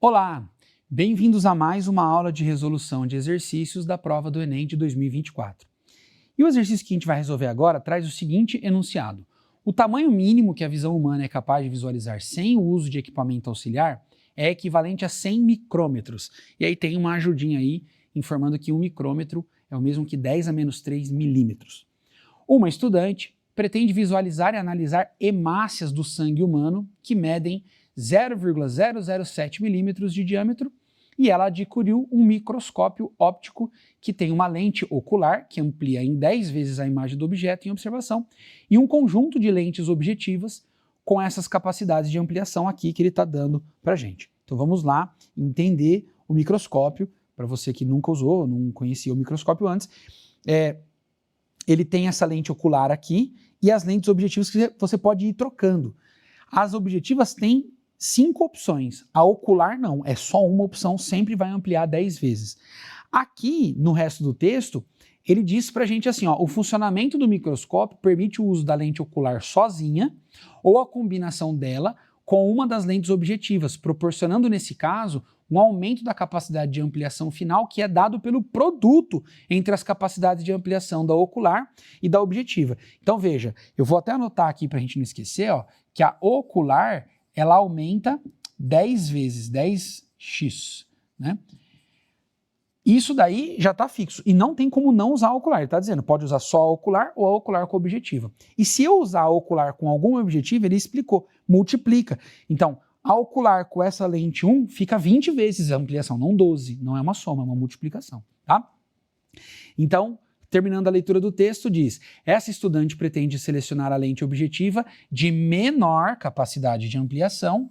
Olá, bem-vindos a mais uma aula de resolução de exercícios da prova do Enem de 2024. E o exercício que a gente vai resolver agora traz o seguinte enunciado. O tamanho mínimo que a visão humana é capaz de visualizar sem o uso de equipamento auxiliar é equivalente a 100 micrômetros. E aí tem uma ajudinha aí informando que 1 micrômetro é o mesmo que 10 a menos 3 milímetros. Uma estudante pretende visualizar e analisar hemácias do sangue humano que medem 0,007 milímetros de diâmetro e ela adquiriu um microscópio óptico que tem uma lente ocular que amplia em 10 vezes a imagem do objeto em observação e um conjunto de lentes objetivas com essas capacidades de ampliação aqui que ele está dando para a gente. Então vamos lá entender o microscópio, para você que nunca usou, não conhecia o microscópio antes. Ele tem essa lente ocular aqui e as lentes objetivas que você pode ir trocando. As objetivas têm 5 opções, a ocular não, é só uma opção, sempre vai ampliar 10 vezes. Aqui, no resto do texto, ele diz pra gente assim, ó, o funcionamento do microscópio permite o uso da lente ocular sozinha ou a combinação dela com uma das lentes objetivas, proporcionando nesse caso um aumento da capacidade de ampliação final que é dado pelo produto entre as capacidades de ampliação da ocular e da objetiva. Então veja, eu vou até anotar aqui pra gente não esquecer, ó, que a ocular ela aumenta 10 vezes, 10x, né? Isso daí já está fixo e não tem como não usar a ocular. Ele está dizendo, pode usar só a ocular ou a ocular com objetiva. E se eu usar a ocular com algum objetivo, ele explicou, multiplica. Então, a ocular com essa lente 1 fica 20 vezes a ampliação, não 12. Não é uma soma, é uma multiplicação, tá? Então, terminando a leitura do texto, diz, essa estudante pretende selecionar a lente objetiva de menor capacidade de ampliação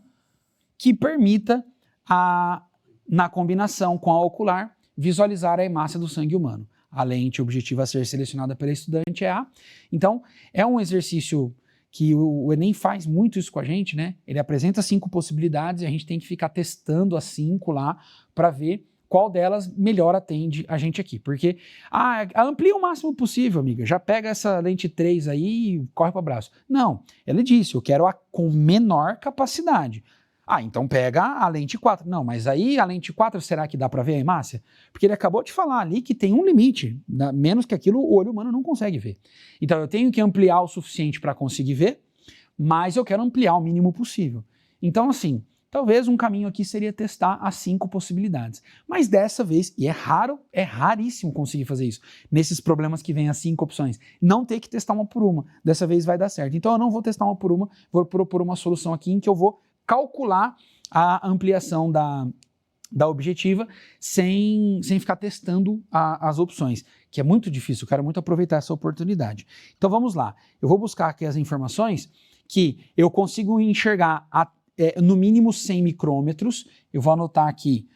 que permita, na combinação com a ocular, visualizar a hemácia do sangue humano. A lente objetiva a ser selecionada pela estudante é A. Então, é um exercício que o Enem faz muito isso com a gente, né? Ele apresenta 5 possibilidades e a gente tem que ficar testando as 5 lá para ver qual delas melhor atende a gente aqui. Porque, amplia o máximo possível, amiga. Já pega essa lente 3 aí e corre para o abraço. Não, ele disse, eu quero a com menor capacidade. Então pega a lente 4. Não, mas aí a lente 4, será que dá para ver a hemácia? Porque ele acabou de falar ali que tem um limite. Menos que aquilo o olho humano não consegue ver. Então eu tenho que ampliar o suficiente para conseguir ver, mas eu quero ampliar o mínimo possível. Então assim, talvez um caminho aqui seria testar as 5 possibilidades. Mas dessa vez, e é raríssimo conseguir fazer isso, nesses problemas que vem as 5 opções, não ter que testar uma por uma. Dessa vez vai dar certo. Então eu não vou testar uma por uma, vou propor uma solução aqui em que eu vou calcular a ampliação da objetiva sem ficar testando as opções, que é muito difícil, eu quero muito aproveitar essa oportunidade. Então vamos lá, eu vou buscar aqui as informações que eu consigo enxergar no mínimo 100 micrômetros, eu vou anotar aqui,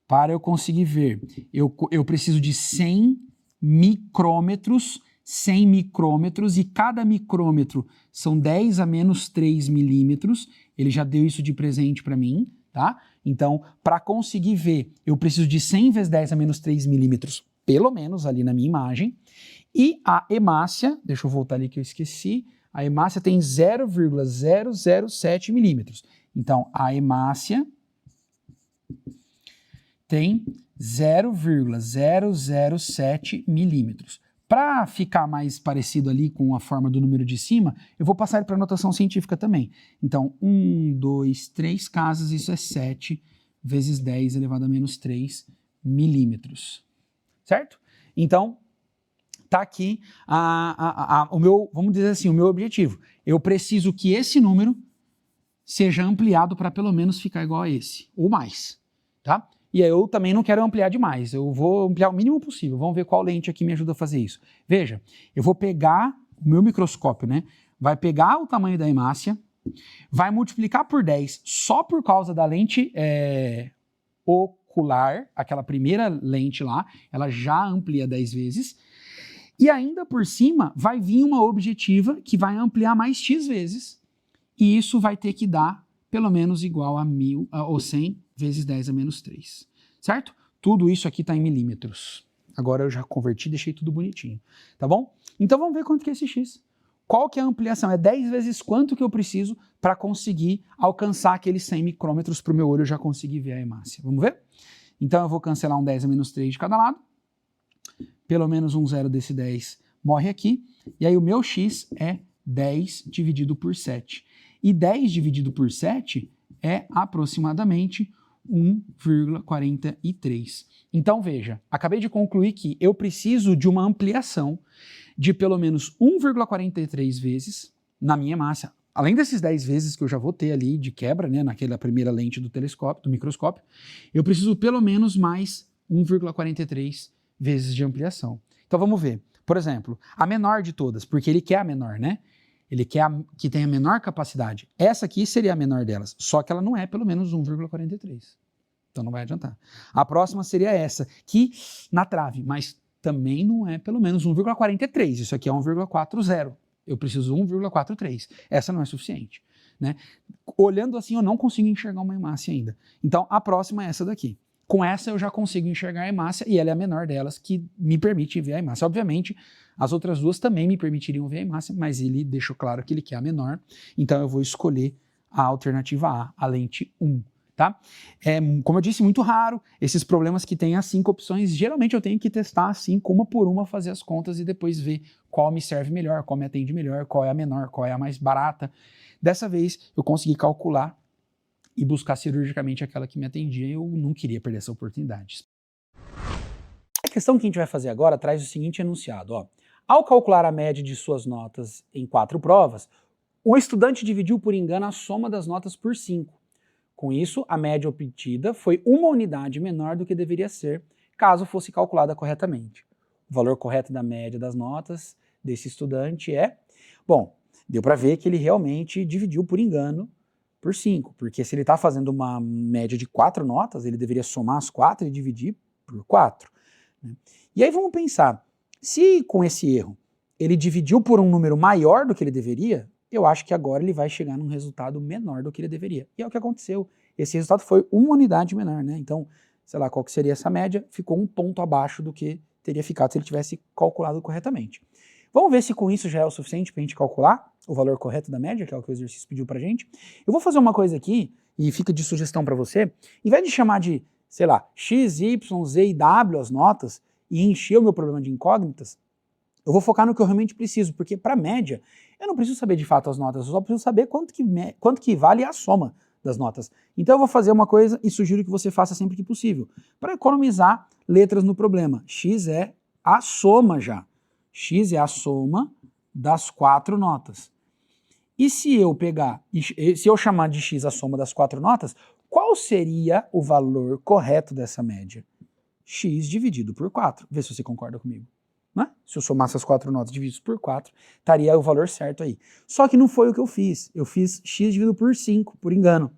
para eu conseguir ver, eu preciso de 100 micrômetros, e cada micrômetro são 10 a menos 3 milímetros, ele já deu isso de presente para mim, tá? Então, para conseguir ver, eu preciso de 100 vezes 10 a menos 3 milímetros, pelo menos ali na minha imagem, e a hemácia, deixa eu voltar ali que eu esqueci, a hemácia tem 0,007 milímetros. Então, a hemácia tem 0,007 milímetros. Para ficar mais parecido ali com a forma do número de cima, eu vou passar ele para notação científica também. Então, 1, 2, 3 casas, isso é 7 vezes 10 elevado a menos 3 milímetros. Certo? Então, tá aqui o meu, vamos dizer assim, o meu objetivo. Eu preciso que esse número seja ampliado para pelo menos ficar igual a esse, ou mais, tá? E aí eu também não quero ampliar demais, eu vou ampliar o mínimo possível. Vamos ver qual lente aqui me ajuda a fazer isso. Veja, eu vou pegar o meu microscópio, né? Vai pegar o tamanho da hemácia, vai multiplicar por 10 só por causa da lente ocular, aquela primeira lente lá, ela já amplia 10 vezes. E ainda por cima vai vir uma objetiva que vai ampliar mais x vezes. E isso vai ter que dar pelo menos igual a 1000 ou 100 vezes 10 a menos 3, certo? Tudo isso aqui está em milímetros. Agora eu já converti, deixei tudo bonitinho, tá bom? Então vamos ver quanto que é esse x. Qual que é a ampliação? É 10 vezes quanto que eu preciso para conseguir alcançar aqueles 100 micrômetros para o meu olho eu já conseguir ver a hemácia. Vamos ver? Então eu vou cancelar um 10 a menos 3 de cada lado. Pelo menos um zero desse 10 morre aqui. E aí o meu x é 10 dividido por 7. E 10 dividido por 7 é aproximadamente 1,43. Então veja, acabei de concluir que eu preciso de uma ampliação de pelo menos 1,43 vezes na minha hemácia. Além desses 10 vezes que eu já vou ter ali de quebra, né, naquela primeira lente do telescópio, do microscópio, eu preciso pelo menos mais 1,43 vezes de ampliação. Então vamos ver. Por exemplo, a menor de todas, porque ele quer a menor, né? Ele quer que tenha a menor capacidade. Essa aqui seria a menor delas, só que ela não é pelo menos 1,43. Então não vai adiantar. A próxima seria essa, que na trave, mas também não é pelo menos 1,43. Isso aqui é 1,40. Eu preciso 1,43. Essa não é suficiente, né? Olhando assim, eu não consigo enxergar uma hemácia ainda. Então a próxima é essa daqui. Com essa eu já consigo enxergar a hemácia e ela é a menor delas, que me permite ver a hemácia. Obviamente, as outras duas também me permitiriam ver a hemácia, mas ele deixou claro que ele quer a menor, então eu vou escolher a alternativa A, a lente 1. Tá? Como eu disse, muito raro, esses problemas que têm as 5 opções, geralmente eu tenho que testar assim, uma por uma, fazer as contas e depois ver qual me serve melhor, qual me atende melhor, qual é a menor, qual é a mais barata. Dessa vez eu consegui calcular e buscar cirurgicamente aquela que me atendia, eu não queria perder essa oportunidade. A questão que a gente vai fazer agora traz o seguinte enunciado, ó. Ao calcular a média de suas notas em 4 provas, o estudante dividiu por engano a soma das notas por 5. Com isso, a média obtida foi uma unidade menor do que deveria ser, caso fosse calculada corretamente. O valor correto da média das notas desse estudante é... Bom, deu para ver que ele realmente dividiu por engano por 5, porque se ele está fazendo uma média de 4 notas, ele deveria somar as 4 e dividir por 4. Né? E aí vamos pensar, se com esse erro ele dividiu por um número maior do que ele deveria, eu acho que agora ele vai chegar num resultado menor do que ele deveria. E é o que aconteceu. Esse resultado foi uma unidade menor, né? Então, sei lá, qual que seria essa média? Ficou um ponto abaixo do que teria ficado se ele tivesse calculado corretamente. Vamos ver se com isso já é o suficiente para a gente calcular o valor correto da média, que é o que o exercício pediu para a gente. Eu vou fazer uma coisa aqui, e fica de sugestão para você, em vez de chamar de, sei lá, X, Y, Z e W as notas, e encher o meu problema de incógnitas, eu vou focar no que eu realmente preciso, porque para média, eu não preciso saber de fato as notas, eu só preciso saber quanto que vale a soma das notas. Então eu vou fazer uma coisa e sugiro que você faça sempre que possível, para economizar letras no problema. X é a soma já. X é a soma das 4 notas. E se eu chamar de X a soma das 4 notas, qual seria o valor correto dessa média? X dividido por 4. Vê se você concorda comigo. Né? Se eu somar essas 4 notas divididas por 4, estaria o valor certo aí. Só que não foi o que eu fiz. Eu fiz x dividido por 5, por engano.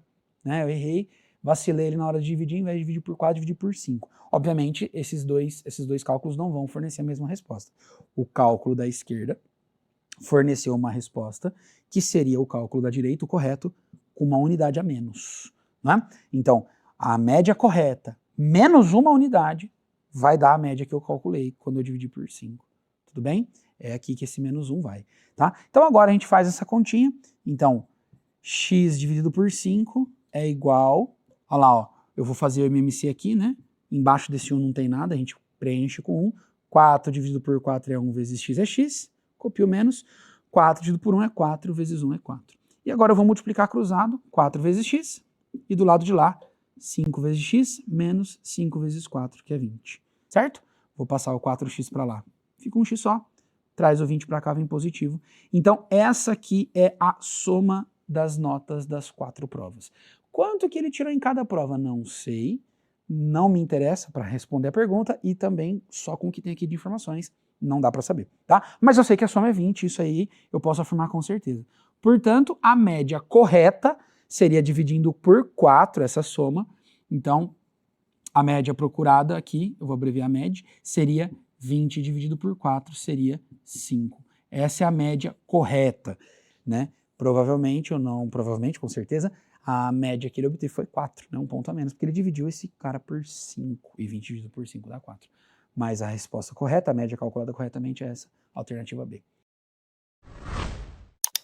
Né? Eu errei, vacilei ele na hora de dividir, em vez de dividir por 4, dividi por 5. Obviamente, esses dois cálculos não vão fornecer a mesma resposta. O cálculo da esquerda forneceu uma resposta que seria o cálculo da direita, o correto, com uma unidade a menos. Né? Então, a média correta menos uma unidade vai dar a média que eu calculei quando eu dividi por 5. Tudo bem? É aqui que esse menos 1 vai. Tá? Então agora a gente faz essa continha. Então, x dividido por 5 é igual... Olha lá, ó, eu vou fazer o MMC aqui, né? Embaixo desse 1 não tem nada, a gente preenche com 1. 4 dividido por 4 é 1 vezes x é x. Copio menos. 4 dividido por 1 é 4 vezes 1 é 4. E agora eu vou multiplicar cruzado. 4 vezes x. E do lado de lá, 5 vezes x menos 5 vezes 4, que é 20. Certo? Vou passar o 4x para lá. Fica um x só. Traz o 20 para cá, vem positivo. Então, essa aqui é a soma das notas das 4 provas. Quanto que ele tirou em cada prova? Não sei. Não me interessa para responder a pergunta e também só com o que tem aqui de informações não dá para saber, tá? Mas eu sei que a soma é 20, isso aí eu posso afirmar com certeza. Portanto, a média correta seria dividindo por 4 essa soma. Então, a média procurada aqui, eu vou abreviar a média, seria 20 dividido por 4, seria 5. Essa é a média correta, né? Provavelmente, ou não, provavelmente, com certeza, a média que ele obteve foi 4, né? Um ponto a menos, porque ele dividiu esse cara por 5, e 20 dividido por 5 dá 4. Mas a resposta correta, a média calculada corretamente é essa, alternativa B.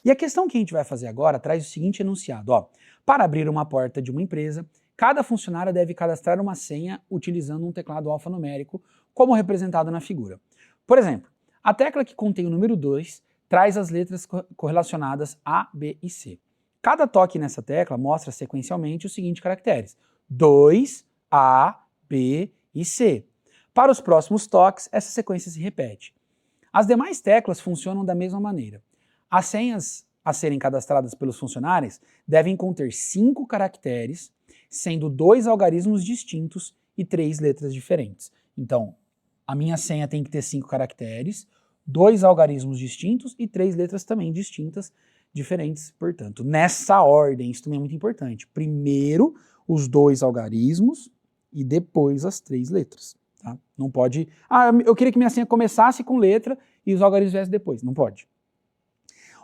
E a questão que a gente vai fazer agora traz o seguinte enunciado, ó. Para abrir uma porta de uma empresa, cada funcionário deve cadastrar uma senha utilizando um teclado alfanumérico, como representado na figura. Por exemplo, a tecla que contém o número 2 traz as letras correlacionadas A, B e C. Cada toque nessa tecla mostra sequencialmente os seguintes caracteres: 2, A, B e C. Para os próximos toques, essa sequência se repete. As demais teclas funcionam da mesma maneira. As senhas a serem cadastradas pelos funcionários devem conter 5 caracteres, sendo 2 algarismos distintos e 3 letras diferentes. Então, a minha senha tem que ter 5 caracteres, 2 algarismos distintos e 3 letras também distintas, diferentes, portanto. Nessa ordem, isso também é muito importante. Primeiro, os 2 algarismos e depois as 3 letras. Tá? Não pode... Ah, eu queria que minha senha começasse com letra e os algarismos viessem depois. Não pode.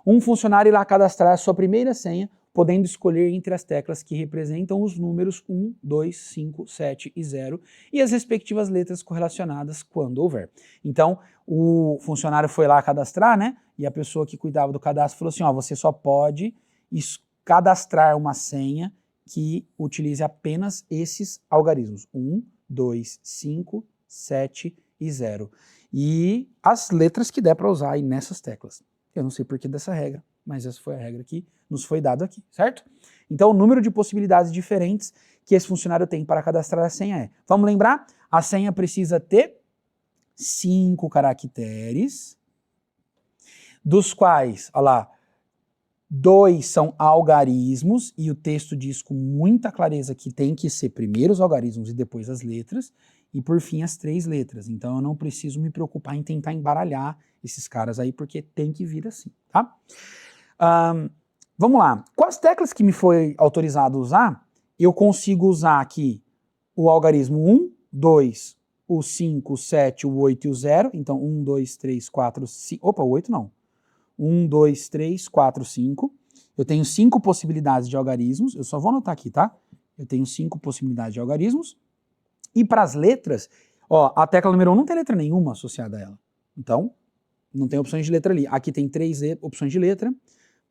Um funcionário irá cadastrar a sua primeira senha, podendo escolher entre as teclas que representam os números 1, 2, 5, 7 e 0 e as respectivas letras correlacionadas quando houver. Então, o funcionário foi lá cadastrar, né? E a pessoa que cuidava do cadastro falou assim, ó, você só pode cadastrar uma senha que utilize apenas esses algarismos, 1, 2, 5, 7 e 0. E as letras que der para usar aí nessas teclas. Eu não sei por que dessa regra, mas essa foi a regra que nos foi dada aqui, certo? Então, o número de possibilidades diferentes que esse funcionário tem para cadastrar a senha é... Vamos lembrar? A senha precisa ter 5 caracteres, dos quais, olha lá, 2 são algarismos, e o texto diz com muita clareza que tem que ser primeiro os algarismos e depois as letras, e por fim as 3 letras. Então eu não preciso me preocupar em tentar embaralhar esses caras aí, porque tem que vir assim, tá? Vamos lá. Com as teclas que me foi autorizado usar, eu consigo usar aqui o algarismo 1, 2, o 5, o 7, o 8 e o 0. Então 1, 2, 3, 4, 5... Opa, o 8 não. 1, 2, 3, 4, 5. Eu tenho 5 possibilidades de algarismos. Eu só vou anotar aqui, tá? Eu tenho 5 possibilidades de algarismos. E para as letras, ó, a tecla número 1 não tem letra nenhuma associada a ela. Então, não tem opções de letra ali. Aqui tem 3 opções de letra,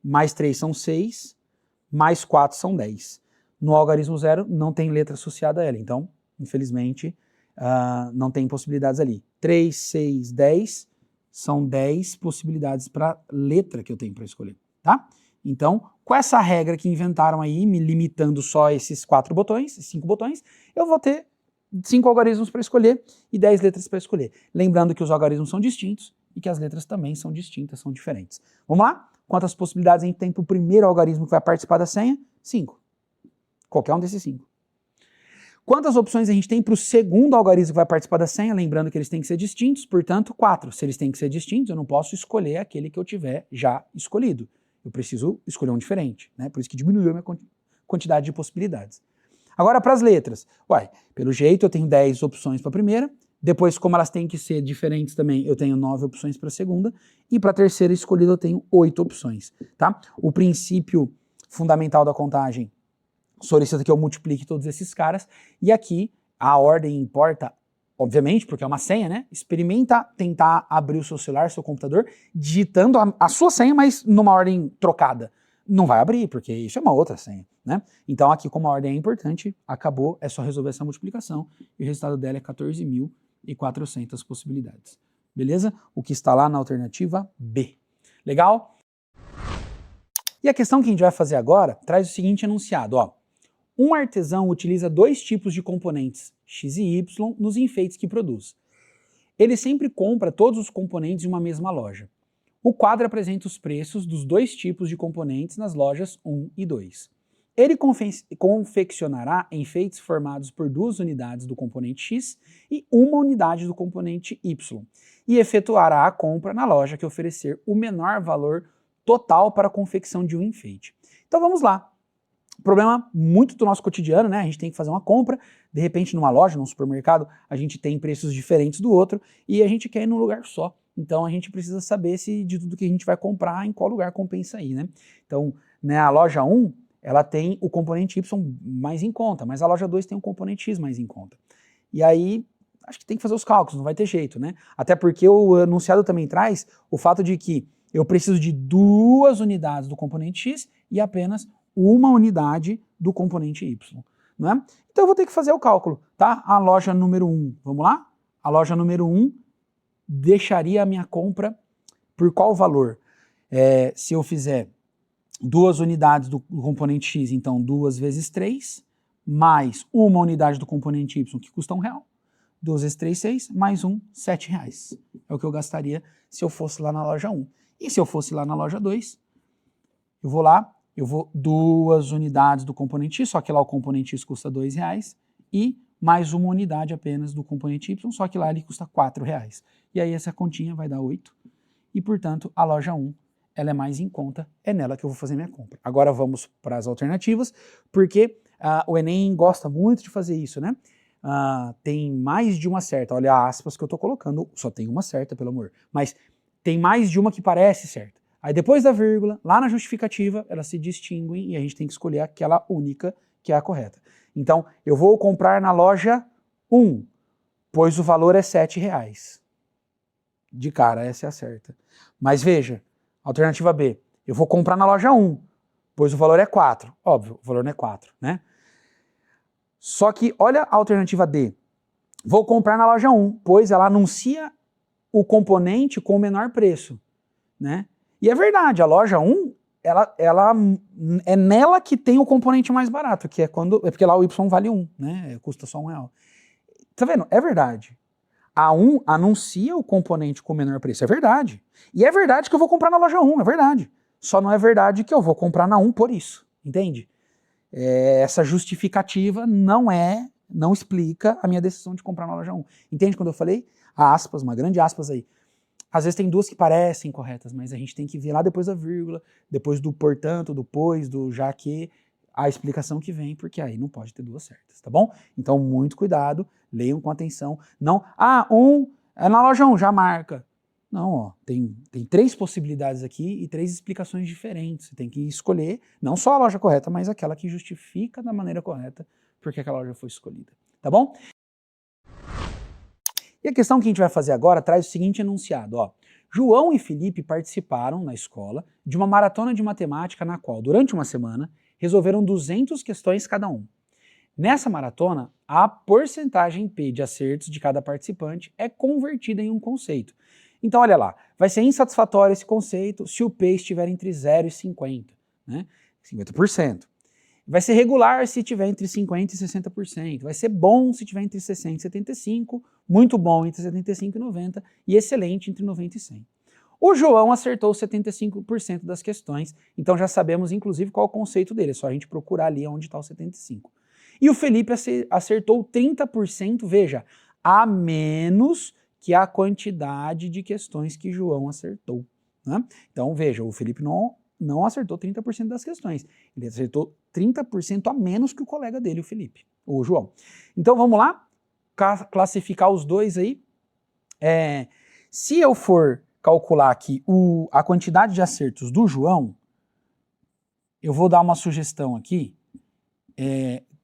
mais 3 são 6, mais 4 são 10. No algarismo 0 não tem letra associada a ela. Então, infelizmente, não tem possibilidades ali. 3, 6, 10... São 10 possibilidades para letra que eu tenho para escolher, tá? Então, com essa regra que inventaram aí, me limitando só a esses 4 botões, 5 botões, eu vou ter 5 algarismos para escolher e 10 letras para escolher. Lembrando que os algarismos são distintos e que as letras também são distintas, são diferentes. Vamos lá? Quantas possibilidades a gente tem para o primeiro algarismo que vai participar da senha? 5. Qualquer um desses 5. Quantas opções a gente tem para o segundo algarismo que vai participar da senha? Lembrando que eles têm que ser distintos, portanto, 4. Se eles têm que ser distintos, eu não posso escolher aquele que eu tiver já escolhido. Eu preciso escolher um diferente, né? Por isso que diminuiu a minha quantidade de possibilidades. Agora, para as letras. Uai, pelo jeito eu tenho 10 opções para a primeira, depois, como elas têm que ser diferentes também, eu tenho 9 opções para a segunda, e para a terceira escolhida eu tenho 8 opções, tá? O princípio fundamental da contagem solicita que eu multiplique todos esses caras, e aqui a ordem importa, obviamente, porque é uma senha, né? Experimenta tentar abrir o seu celular, seu computador, digitando a sua senha, mas numa ordem trocada. Não vai abrir, porque isso é uma outra senha, né? Então aqui, como a ordem é importante, acabou, é só resolver essa multiplicação, e o resultado dela é 14.400 possibilidades. Beleza? O que está lá na alternativa B. Legal? E a questão que a gente vai fazer agora traz o seguinte enunciado, ó. Um artesão utiliza 2 tipos de componentes, X e Y, nos enfeites que produz. Ele sempre compra todos os componentes em uma mesma loja. O quadro apresenta os preços dos 2 tipos de componentes nas lojas 1 e 2. Ele confeccionará enfeites formados por 2 unidades do componente X e 1 unidade do componente Y, e efetuará a compra na loja que oferecer o menor valor total para a confecção de um enfeite. Então vamos lá. Problema muito do nosso cotidiano, né? A gente tem que fazer uma compra, de repente numa loja, num supermercado, a gente tem preços diferentes do outro e a gente quer ir num lugar só. Então a gente precisa saber se de tudo que a gente vai comprar, em qual lugar compensa aí, né? Então, né, a loja 1, ela tem o componente Y mais em conta, mas a loja 2 tem o componente X mais em conta. E aí, acho que tem que fazer os cálculos, não vai ter jeito, né? Até porque o enunciado também traz o fato de que eu preciso de 2 unidades do componente x e apenas 1 unidade do componente y, não é? Então eu vou ter que fazer o cálculo, tá? A loja número 1, vamos lá? A loja número 1 deixaria a minha compra por qual valor? Se eu fizer 2 unidades do componente x, então 2 vezes 3, mais 1 unidade do componente y, que custa R$1. 2 vezes 3, 6, mais 1, R$7. É o que eu gastaria se eu fosse lá na loja 1. E se eu fosse lá na loja 2, eu vou lá, eu vou 2 unidades do componente x, só que lá o componente x custa R$2, e mais 1 unidade apenas do componente y, só que lá ele custa R$4. E aí essa continha vai dar 8, e portanto a loja 1 ela é mais em conta, é nela que eu vou fazer minha compra. Agora vamos para as alternativas, porque o Enem gosta muito de fazer isso, né? Tem mais de uma certa, olha a aspas que eu estou colocando, só tem uma certa, pelo amor, mas tem mais de uma que parece certa. Aí depois da vírgula, lá na justificativa, elas se distinguem e a gente tem que escolher aquela única que é a correta. Então, eu vou comprar na loja 1, pois o valor é R$7. De cara, essa é a certa. Mas veja, alternativa B, eu vou comprar na loja 1, pois o valor é 4. Óbvio, o valor não é 4, né? Só que, olha a alternativa D. Vou comprar na loja 1, pois ela anuncia o componente com o menor preço, né? E é verdade, a loja 1, ela é nela que tem o componente mais barato, que é porque lá o Y vale 1, né? Custa só R$1. Tá vendo? É verdade. A 1 anuncia o componente com o menor preço, é verdade. E é verdade que eu vou comprar na loja 1, é verdade. Só não é verdade que eu vou comprar na 1 por isso, entende? Essa justificativa não explica a minha decisão de comprar na loja 1. Entende quando eu falei? A aspas, uma grande aspas aí. Às vezes tem 2 que parecem corretas, mas a gente tem que ver lá depois da vírgula, depois do portanto, do pois, do já que, a explicação que vem, porque aí não pode ter 2 certas, tá bom? Então muito cuidado, leiam com atenção. Não, 1 é na loja 1, já marca. Não, ó, tem 3 possibilidades aqui e 3 explicações diferentes. Você tem que escolher não só a loja correta, mas aquela que justifica da maneira correta porque aquela loja foi escolhida, tá bom? E a questão que a gente vai fazer agora traz o seguinte enunciado, ó. João e Felipe participaram na escola de uma maratona de matemática na qual, durante uma semana, resolveram 200 questões cada um. Nessa maratona, a porcentagem P de acertos de cada participante é convertida em um conceito. Então, olha lá, vai ser insatisfatório esse conceito se o P estiver entre 0 e 50, né? 50%. Vai ser regular se estiver entre 50% e 60%. Vai ser bom se estiver entre 60% e 75%, muito bom entre 75% e 90% e excelente entre 90% e 100%. O João acertou 75% das questões, então já sabemos inclusive qual é o conceito dele, é só a gente procurar ali onde está o 75%. E o Felipe acertou 30%, veja, a menos que a quantidade de questões que João acertou, né? Então veja, o Felipe não acertou 30% das questões, ele acertou 30% a menos que o colega dele, o Felipe, o João. Então vamos lá, classificar os dois aí. Se eu for calcular aqui a quantidade de acertos do João, eu vou dar uma sugestão aqui.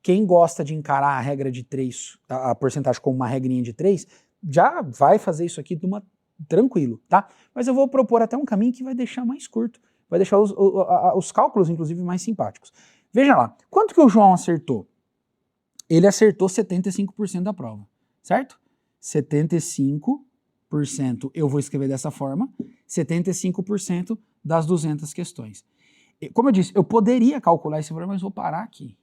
Quem gosta de encarar a regra de 3, a porcentagem como uma regrinha de 3, já vai fazer isso aqui tranquilo, tá? Mas eu vou propor até um caminho que vai deixar mais curto, vai deixar os cálculos, inclusive, mais simpáticos. Veja lá, quanto que o João acertou? Ele acertou 75% da prova, certo? 75%, eu vou escrever dessa forma, 75% das 200 questões. Como eu disse, eu poderia calcular esse valor, mas vou parar aqui.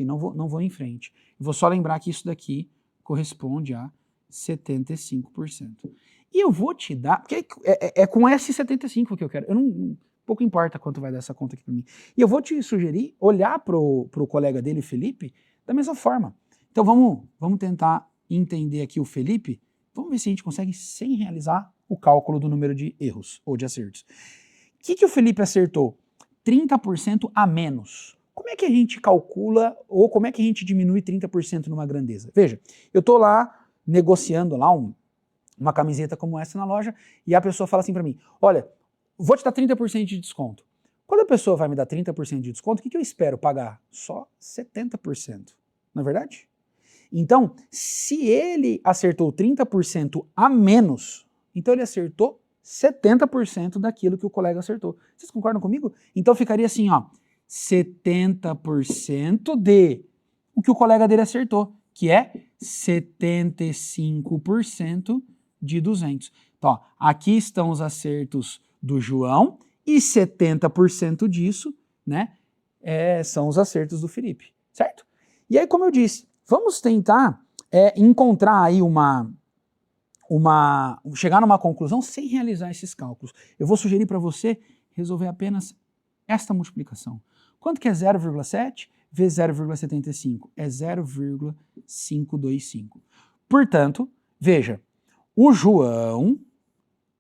Não vou em frente. Vou só lembrar que isso daqui corresponde a 75%. E eu vou te dar, porque é com esse 75% que eu quero. Pouco importa quanto vai dar essa conta aqui para mim. E eu vou te sugerir olhar pro colega dele, Felipe, da mesma forma. Então vamos tentar entender aqui o Felipe. Vamos ver se a gente consegue sem realizar o cálculo do número de erros ou de acertos. O que o Felipe acertou? 30% a menos. Como é que a gente calcula ou como é que a gente diminui 30% numa grandeza? Veja, eu estou lá negociando lá uma camiseta como essa na loja e a pessoa fala assim para mim, olha, vou te dar 30% de desconto. Quando a pessoa vai me dar 30% de desconto, o que eu espero pagar? Só 70%, não é verdade? Então, se ele acertou 30% a menos, então ele acertou 70% daquilo que o colega acertou. Vocês concordam comigo? Então ficaria assim, ó, 70% de o que o colega dele acertou, que é 75% de 200. Então, ó, aqui estão os acertos do João e 70% disso, né, são os acertos do Felipe, certo? E aí, como eu disse, vamos tentar encontrar aí chegar numa conclusão sem realizar esses cálculos. Eu vou sugerir para você resolver apenas esta multiplicação. Quanto que é 0,7 vezes 0,75? É 0,525. Portanto, veja, o João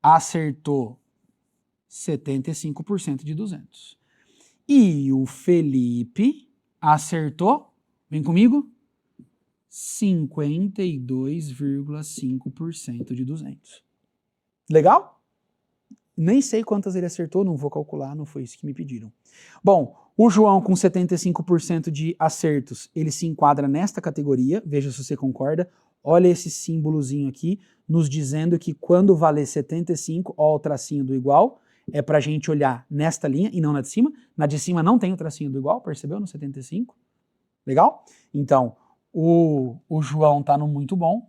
acertou 75% de 200. E o Felipe acertou, vem comigo, 52,5% de 200. Legal? Nem sei quantas ele acertou, não vou calcular, não foi isso que me pediram. Bom, o João com 75% de acertos, ele se enquadra nesta categoria, veja se você concorda. Olha esse símbolozinho aqui, nos dizendo que quando valer 75, ó o tracinho do igual, é para a gente olhar nesta linha e não na de cima. Na de cima não tem o tracinho do igual, percebeu? No 75. Legal? Então, o João está no muito bom.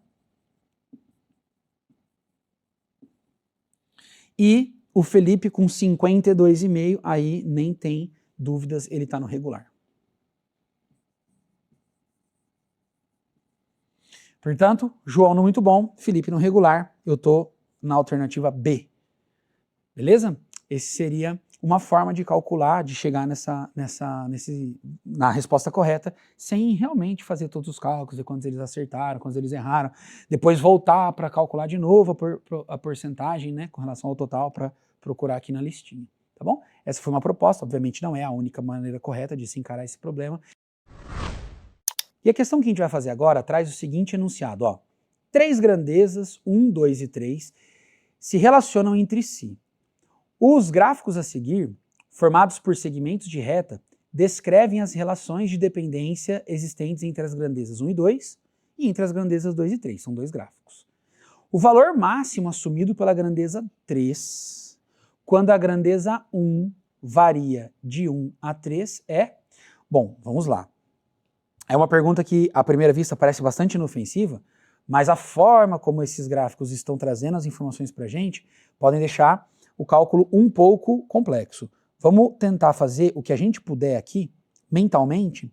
E o Felipe com 52,5, aí nem tem dúvidas, ele está no regular. Portanto, João no muito bom, Felipe no regular, eu estou na alternativa B. Beleza? Esse seria uma forma de calcular, de chegar na resposta correta, sem realmente fazer todos os cálculos de quantos eles acertaram, quantos eles erraram, depois voltar para calcular de novo a porcentagem, né, com relação ao total, para procurar aqui na listinha, tá bom? Essa foi uma proposta, obviamente não é a única maneira correta de se encarar esse problema. E a questão que a gente vai fazer agora traz o seguinte enunciado, ó. 3 grandezas, 1, 2 e 3, se relacionam entre si. Os gráficos a seguir, formados por segmentos de reta, descrevem as relações de dependência existentes entre as grandezas 1 e 2 e entre as grandezas 2 e 3, são 2 gráficos. O valor máximo assumido pela grandeza 3, quando a grandeza 1 varia de 1 a 3 é... Bom, vamos lá. É uma pergunta que, à primeira vista, parece bastante inofensiva, mas a forma como esses gráficos estão trazendo as informações para a gente podem deixar o cálculo um pouco complexo. Vamos tentar fazer o que a gente puder aqui, mentalmente,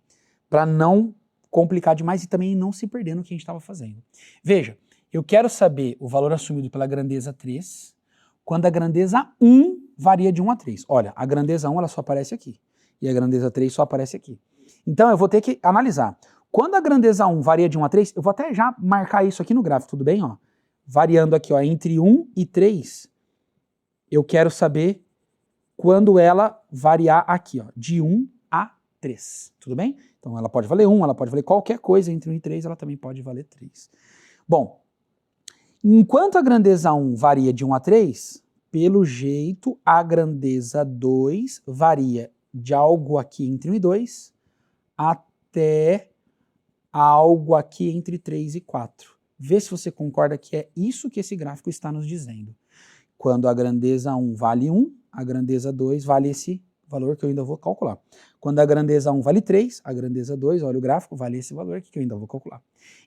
para não complicar demais e também não se perder no que a gente estava fazendo. Veja, eu quero saber o valor assumido pela grandeza 3, quando a grandeza 1 varia de 1 a 3. Olha, a grandeza 1 ela só aparece aqui, e a grandeza 3 só aparece aqui. Então eu vou ter que analisar. Quando a grandeza 1 varia de 1 a 3, eu vou até já marcar isso aqui no gráfico, tudo bem? Ó, variando aqui, ó, entre 1 e 3, eu quero saber quando ela variar aqui, ó, de 1 a 3, tudo bem? Então ela pode valer 1, ela pode valer qualquer coisa entre 1 e 3, ela também pode valer 3. Bom, enquanto a grandeza 1 varia de 1 a 3, pelo jeito a grandeza 2 varia de algo aqui entre 1 e 2 até algo aqui entre 3 e 4. Vê se você concorda que é isso que esse gráfico está nos dizendo. Quando a grandeza 1 vale 1, a grandeza 2 vale esse valor que eu ainda vou calcular. Quando a grandeza 1 vale 3, a grandeza 2, olha o gráfico, vale esse valor aqui que eu ainda vou calcular.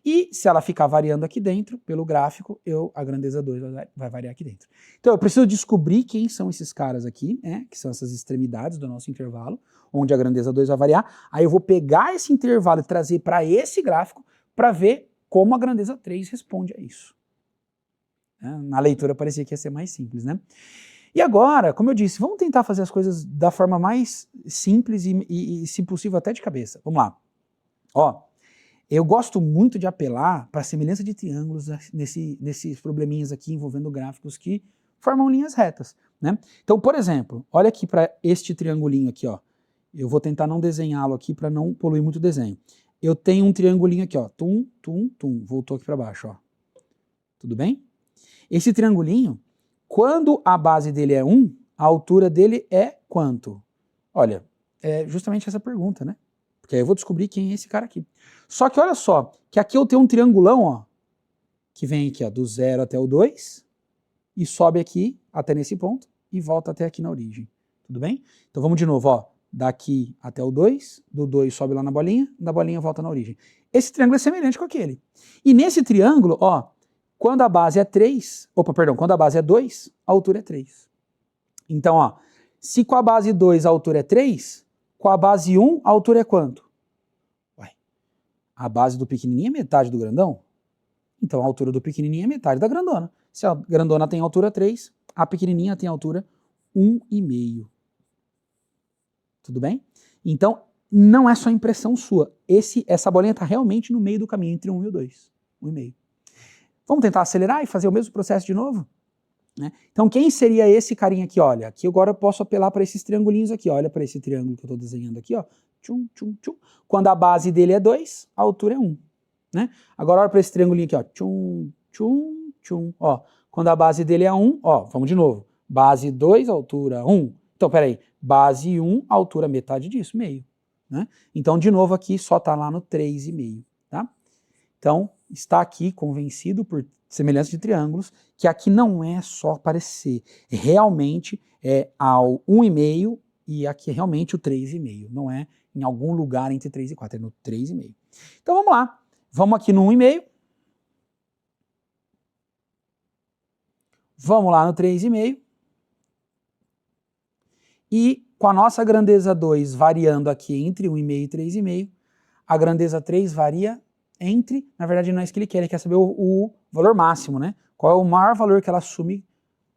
E se ela ficar variando aqui dentro, pelo gráfico, a grandeza 2 vai variar aqui dentro. Então eu preciso descobrir quem são esses caras aqui, né, que são essas extremidades do nosso intervalo, onde a grandeza 2 vai variar. Aí eu vou pegar esse intervalo e trazer para esse gráfico para ver como a grandeza 3 responde a isso. Na leitura parecia que ia ser mais simples, né? E agora, como eu disse, vamos tentar fazer as coisas da forma mais simples e se possível, até de cabeça. Vamos lá. Ó, eu gosto muito de apelar para a semelhança de triângulos nesses probleminhas aqui envolvendo gráficos que formam linhas retas, né? Então, por exemplo, olha aqui para este triangulinho aqui, ó. Eu vou tentar não desenhá-lo aqui para não poluir muito o desenho. Eu tenho um triangulinho aqui, ó. Tum, tum, tum. Voltou aqui para baixo, ó. Tudo bem? Esse triangulinho, quando a base dele é 1, a altura dele é quanto? Olha, é justamente essa pergunta, né? Porque aí eu vou descobrir quem é esse cara aqui. Só que olha só, que aqui eu tenho um triangulão, ó, que vem aqui, ó, do 0 até o 2, e sobe aqui até nesse ponto e volta até aqui na origem. Tudo bem? Então vamos de novo, ó. Daqui até o 2, do 2 sobe lá na bolinha, da bolinha volta na origem. Esse triângulo é semelhante com aquele. E nesse triângulo, ó, quando a base é 3, quando a base é 2, a altura é 3. Então, ó, se com a base 2 a altura é 3, com a base 1 a altura é quanto? Ué, a base do pequenininho é metade do grandão? Então a altura do pequenininho é metade da grandona. Se a grandona tem altura 3, a pequenininha tem altura 1,5. Tudo bem? Então, não é só impressão sua. Essa bolinha está realmente no meio do caminho entre 1 e o 2. 1,5. Vamos tentar acelerar e fazer o mesmo processo de novo? Né? Então, quem seria esse carinha aqui? Olha, aqui agora eu posso apelar para esses triangulinhos aqui. Olha para esse triângulo que eu estou desenhando aqui. Ó. Tchum, tchum, tchum. Quando a base dele é 2, a altura é 1. Né? Agora olha para esse triangulinho aqui. Ó. Tchum, tchum, tchum. Ó. Quando a base dele é 1, ó, vamos de novo. Base 2, altura 1. Então, peraí. Base 1, altura metade disso, meio. Né? Então, de novo aqui, só está lá no 3,5. Tá? Então, está aqui convencido por semelhança de triângulos, que aqui não é só parecer. Realmente é ao 1,5 e aqui é realmente o 3,5. Não é em algum lugar entre 3 e 4, é no 3,5. Então, vamos lá. Vamos aqui no 1,5. Vamos lá no 3,5. E com a nossa grandeza 2 variando aqui entre 1,5 e 3,5, a grandeza 3 varia entre, na verdade não é isso que ele quer saber o valor máximo, né? Qual é o maior valor que ela assume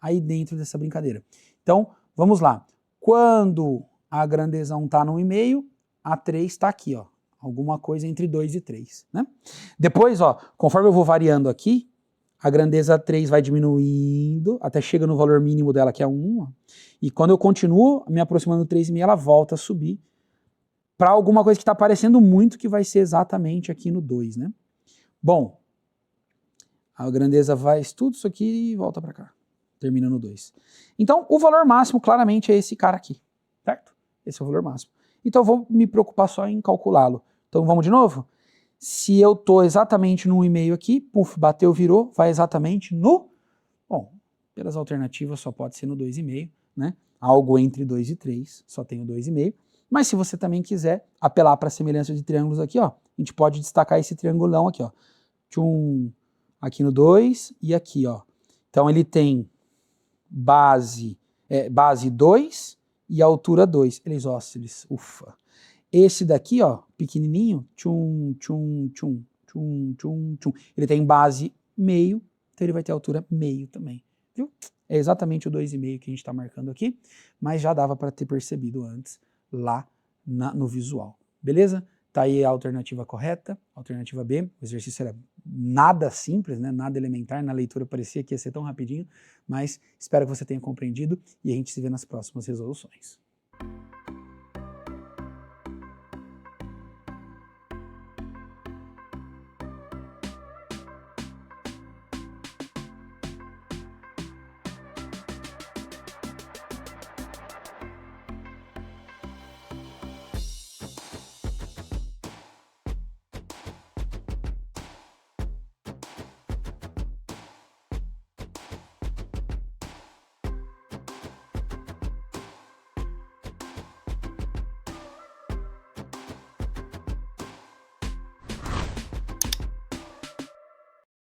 aí dentro dessa brincadeira. Então, vamos lá. Quando a grandeza 1 está no 1,5, a 3 está aqui, ó. Alguma coisa entre 2 e 3, né? Depois, ó, conforme eu vou variando aqui, a grandeza 3 vai diminuindo, até chega no valor mínimo dela, que é 1. Ó. E quando eu continuo me aproximando do 3,5, ela volta a subir para alguma coisa que está aparecendo muito, que vai ser exatamente aqui no 2, né? Bom, a grandeza vai tudo isso aqui e volta para cá. Termina no 2. Então, o valor máximo claramente é esse cara aqui, certo? Esse é o valor máximo. Então, eu vou me preocupar só em calculá-lo. Então, vamos de novo? Se eu estou exatamente no 1,5 aqui, puf, bateu, virou, vai exatamente no... Bom, pelas alternativas só pode ser no 2,5, né? Algo entre 2 e 3, só tem o 2,5. Mas se você também quiser apelar para a semelhança de triângulos aqui, ó, a gente pode destacar esse triangulão aqui, ó. Tchum, aqui no 2 e aqui, ó. Então ele tem base 2 e altura 2. Ele é isósceles, ufa. Esse daqui, ó, pequenininho, tchum, tchum, tchum, tchum, tchum, tchum. Ele tem base meio, então ele vai ter altura meio também, viu? É exatamente o 2,5 que a gente está marcando aqui, mas já dava para ter percebido antes lá no visual, beleza? Tá aí a alternativa correta, alternativa B. O exercício era nada simples, né? Nada elementar, na leitura parecia que ia ser tão rapidinho, mas espero que você tenha compreendido e a gente se vê nas próximas resoluções.